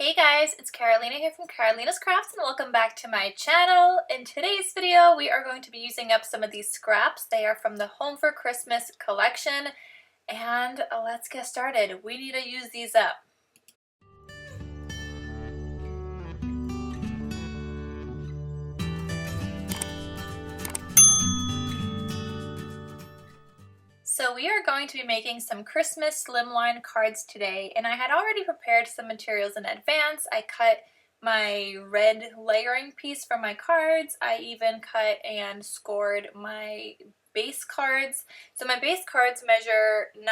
Hey guys, it's Carolina here from KarolinasKrafts and welcome back to my channel. In today's video, we are going to be using up some of these scraps. They are from the Home for Christmas collection and let's get started. We need to use these up. So we are going to be making some Christmas slimline cards today, and I had already prepared some materials in advance. I cut my red layering piece for my cards. I even cut and scored my base cards. So my base cards measure 9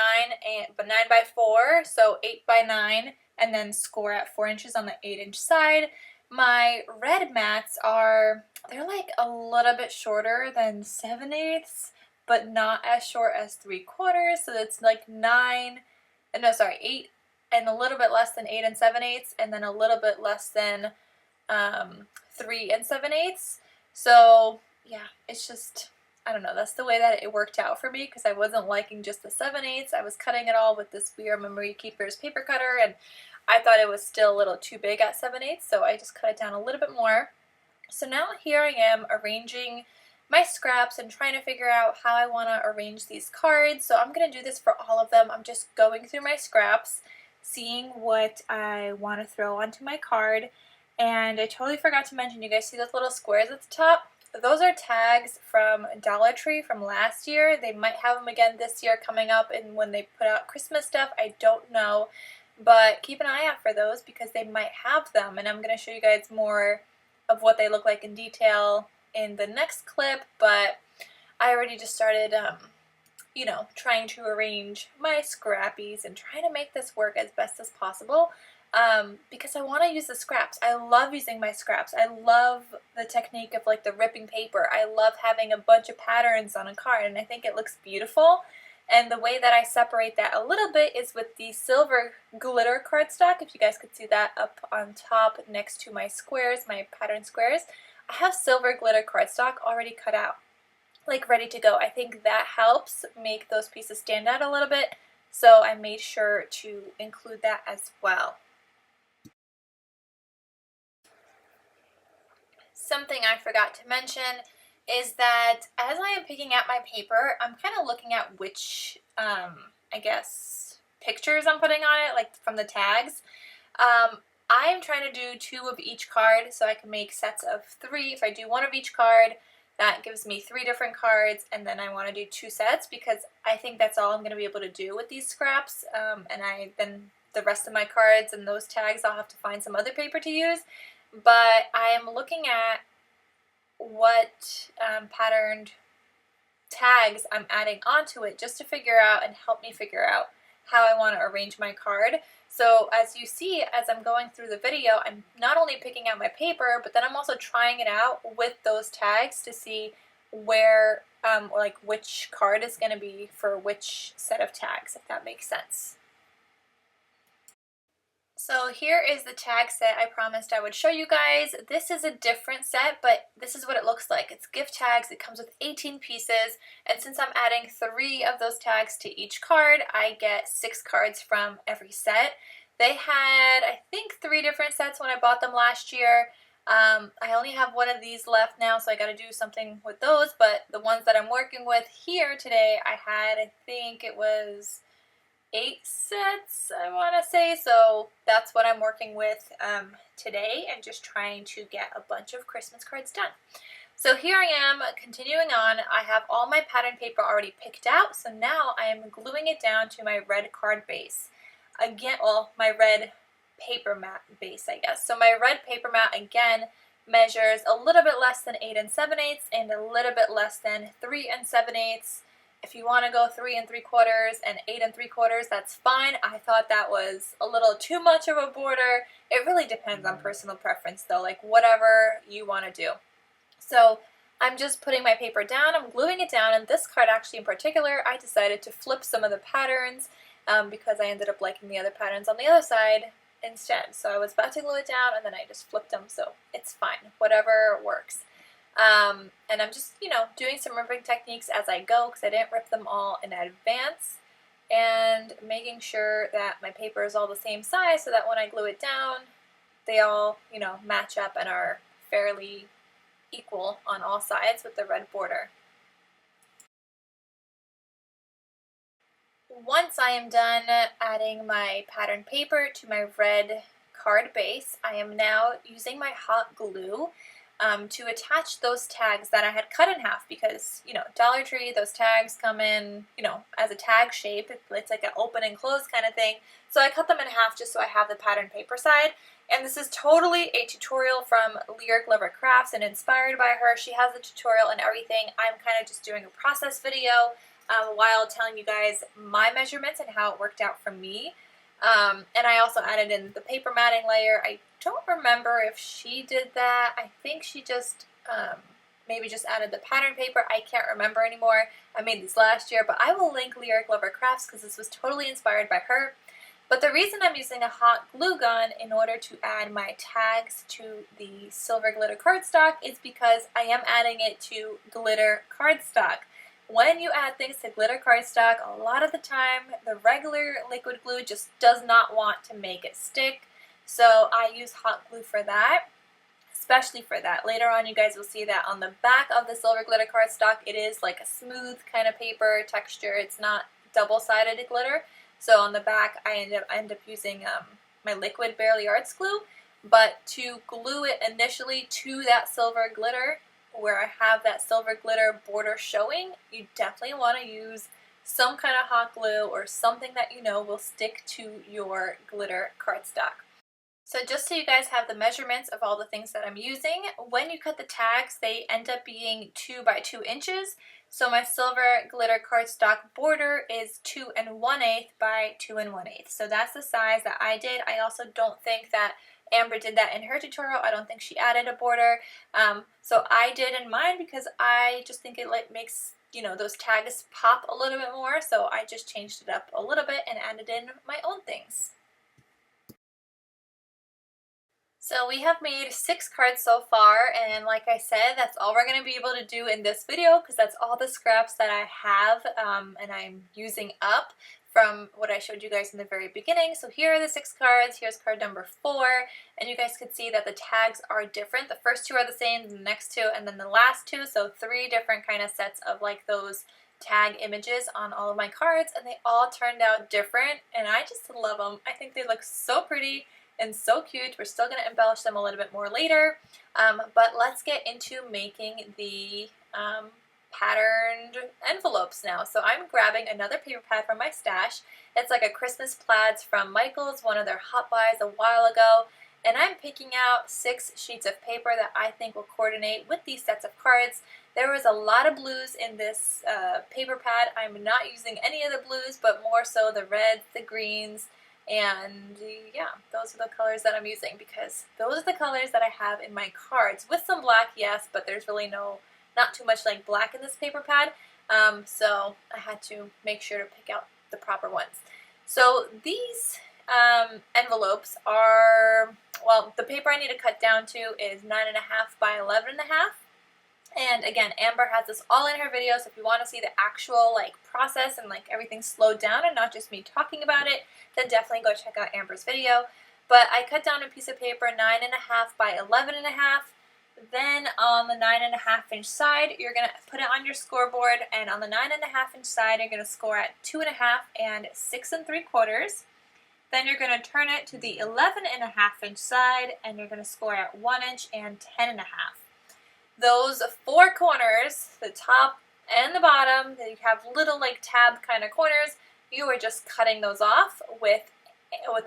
by 4, so 8 by 9, and then score at 4 inches on the 8-inch side. My red mats they're like a little bit shorter than 7/8, but not as short as 3/4, so it's like 8 and a little bit less than 8 7/8, and then a little bit less than 3 7/8. So yeah, it's just, I don't know, that's the way that it worked out for me because I wasn't liking just the 7/8. I was cutting it all with this weird Memory Keeper's paper cutter, and I thought it was still a little too big at 7/8, so I just cut it down a little bit more. So now here I am arranging my scraps and trying to figure out how I want to arrange these cards. So I'm going to do this for all of them. I'm just going through my scraps, seeing what I want to throw onto my card. And I totally forgot to mention, you guys see those little squares at the top? Those are tags from Dollar Tree from last year. They might have them again this year coming up, and when they put out Christmas stuff, I don't know. But keep an eye out for those because they might have them, and I'm going to show you guys more of what they look like in detail in the next clip. But I already just started trying to arrange my scrappies and trying to make this work as best as possible because I want to use the scraps. I love using my scraps. I love the technique of like the ripping paper. I love having a bunch of patterns on a card, and I think it looks beautiful. And the way that I separate that a little bit is with the silver glitter cardstock. If you guys could see that up on top next to my squares, my pattern squares, I have silver glitter cardstock already cut out, like ready to go. I think that helps make those pieces stand out a little bit, so I made sure to include that as well. Something I forgot to mention is that as I am picking out my paper, I'm kind of looking at which, I guess, pictures I'm putting on it, like from the tags. I am trying to do 2 of each card so I can make sets of 3. If I do 1 of each card, that gives me 3 different cards, and then I want to do 2 sets because I think that's all I'm going to be able to do with these scraps. And then the rest of my cards and those tags, I'll have to find some other paper to use. But I am looking at what patterned tags I'm adding onto it just to figure out and help me figure out how I want to arrange my card. So as you see, as I'm going through the video, I'm not only picking out my paper, but then I'm also trying it out with those tags to see where, like which card is going to be for which set of tags, if that makes sense. So here is the tag set I promised I would show you guys. This is a different set, but this is what it looks like. It's gift tags. It comes with 18 pieces, and since I'm adding 3 of those tags to each card, I get 6 cards from every set. They had, I think, 3 different sets when I bought them last year. I only have 1 of these left now, so I got to do something with those, but the ones that I'm working with here today, I had, I think it was 8 sets, I want to say, so that's what I'm working with today, and just trying to get a bunch of Christmas cards done. So here I am continuing on. I have all my pattern paper already picked out, so now I am gluing it down to my red card base. Again, well, my red paper mat base, I guess. So my red paper mat, again, measures a little bit less than 8 7/8 and a little bit less than 3 7/8. If you want to go 3 3/4 and 8 3/4, that's fine. I thought that was a little too much of a border. It really depends on personal preference though, like whatever you want to do. So I'm just putting my paper down, I'm gluing it down, and this card actually in particular, I decided to flip some of the patterns because I ended up liking the other patterns on the other side instead. So I was about to glue it down and then I just flipped them, so it's fine, whatever works. And I'm just, doing some ripping techniques as I go because I didn't rip them all in advance, and making sure that my paper is all the same size so that when I glue it down, they all, you know, match up and are fairly equal on all sides with the red border. Once I am done adding my pattern paper to my red card base, I am now using my hot glue to attach those tags that I had cut in half because, you know, Dollar Tree, those tags come in, you know, as a tag shape. It's like an open and close kind of thing. So I cut them in half just so I have the pattern paper side. And this is totally a tutorial from KarolinasKrafts and inspired by her. She has the tutorial and everything. I'm kind of just doing a process video while telling you guys my measurements and how it worked out for me. And I also added in the paper matting layer. I don't remember if she did that. I think she just maybe just added the pattern paper. I can't remember anymore. I made these last year, but I will link KarolinasKrafts because this was totally inspired by her. But the reason I'm using a hot glue gun in order to add my tags to the silver glitter cardstock is because I am adding it to glitter cardstock. When you add things to glitter cardstock, a lot of the time the regular liquid glue just does not want to make it stick. So I use hot glue for that, especially for that. Later on you guys will see that on the back of the silver glitter cardstock it is like a smooth kind of paper texture. It's not double-sided glitter. So on the back I end up using my liquid Barely Arts glue. But to glue it initially to that silver glitter, where I have that silver glitter border showing, you definitely want to use some kind of hot glue or something that you know will stick to your glitter cardstock. So just so you guys have the measurements of all the things that I'm using, when you cut the tags, they end up being 2 by 2 inches. So my silver glitter cardstock border is 2 1/8 by 2 1/8. So that's the size that I did. I also don't think that Amber did that in her tutorial. I don't think she added a border. So I did in mine because I just think it like makes, you know, those tags pop a little bit more. So I just changed it up a little bit and added in my own things. So we have made 6 cards so far, and like I said, that's all we're going to be able to do in this video because that's all the scraps that I have and I'm using up from what I showed you guys in the very beginning. So here are the 6 cards. Here's card number 4, and you guys can see that the tags are different. The first 2 are the same, the next 2, and then the last 2. So 3 different kind of sets of like those tag images on all of my cards, and they all turned out different, and I just love them. I think they look so pretty and so cute. We're still going to embellish them a little bit more later, but let's get into making the patterned envelopes now. So I'm grabbing another paper pad from my stash. It's like a Christmas plaids from Michaels, one of their hot buys a while ago, and I'm picking out 6 sheets of paper that I think will coordinate with these sets of cards. There was a lot of blues in this paper pad. I'm not using any of the blues, but more so the reds, the greens, and yeah, those are the colors that I'm using because those are the colors that I have in my cards. With some black, yes, but there's really not too much like black in this paper pad, so I had to make sure to pick out the proper ones. So these envelopes are, well, the paper I need to cut down to is 9.5 by 11.5. And again, Amber has this all in her video, so if you want to see the actual like process and like everything slowed down and not just me talking about it, then definitely go check out Amber's video. But I cut down a piece of paper 9.5 by 11.5. Then on the 9.5 inch side, you're going to put it on your scoreboard, and on the 9.5 inch side, you're going to score at 2.5 and 6 3/4. Then you're going to turn it to the 11.5 inch side, and you're going to score at 1 inch and 10.5. Those 4 corners, the top and the bottom, that you have little like tab kind of corners, you are just cutting those off with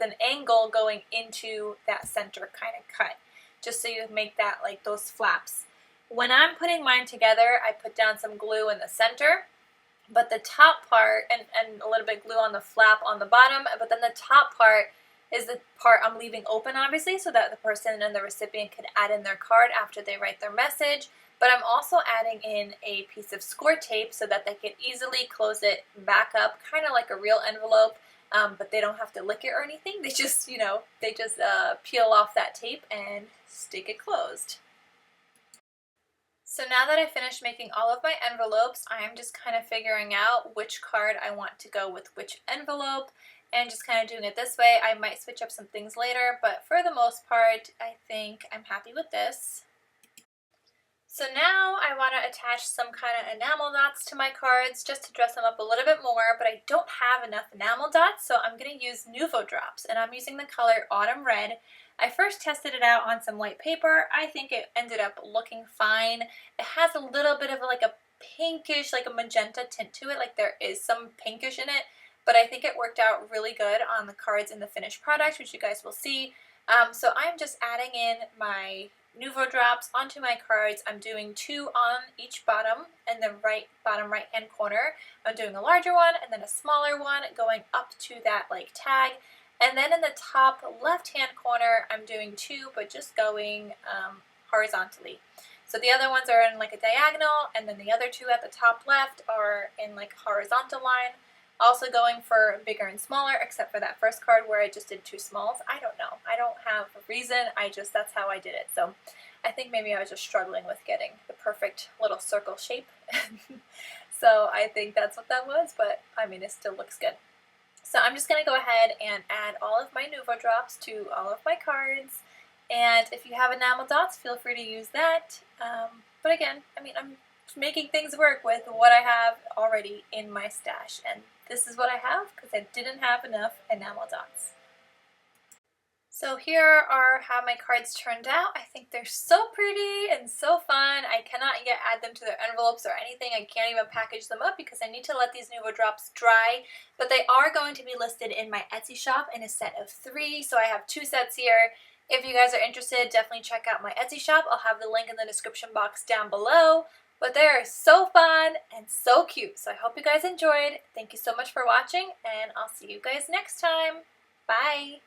an angle going into that center kind of cut, just so you make that like those flaps. When I'm putting mine together, I put down some glue in the center, but the top part, and a little bit glue on the flap on the bottom, but then the top part is the part I'm leaving open, obviously, so that the person and the recipient could add in their card after they write their message. But I'm also adding in a piece of score tape so that they can easily close it back up, kind of like a real envelope, but they don't have to lick it or anything. They just, peel off that tape and stick it closed. So now that I finished making all of my envelopes, I am just kind of figuring out which card I want to go with which envelope. and just kind of doing it this way. I might switch up some things later, but for the most part, I think I'm happy with this. So now I want to attach some kind of enamel dots to my cards just to dress them up a little bit more, but I don't have enough enamel dots, so I'm going to use Nuvo drops, and I'm using the color Autumn Red. I first tested it out on some white paper. I think it ended up looking fine. It has a little bit of like a pinkish, like a magenta tint to it, like there is some pinkish in it, but I think it worked out really good on the cards in the finished product, which you guys will see. So I'm just adding in my Nuvo drops onto my cards. I'm doing 2 on each bottom in the bottom right hand corner. I'm doing a larger one and then a smaller one going up to that like tag. And then in the top left hand corner I'm doing 2 but just going horizontally. So the other ones are in like a diagonal, and then the other 2 at the top left are in like a horizontal line. Also going for bigger and smaller, except for that first card where I just did 2 smalls. I don't know. I don't have a reason. That's how I did it. So I think maybe I was just struggling with getting the perfect little circle shape. So I think that's what that was, but I mean, it still looks good. So I'm just going to go ahead and add all of my Nuvo drops to all of my cards. And if you have enamel dots, feel free to use that. But again, I mean, I'm making things work with what I have already in my stash, and this is what I have because I didn't have enough enamel dots. So here are how my cards turned out. I think they're so pretty and so fun. I cannot yet add them to their envelopes or anything. I can't even package them up because I need to let these Nuvo drops dry, but they are going to be listed in my Etsy shop in a set of 3, so I have 2 sets here. If you guys are interested, definitely check out my Etsy shop. I'll have the link in the description box down below. But they are so fun and so cute. So I hope you guys enjoyed. Thank you so much for watching, and I'll see you guys next time. Bye!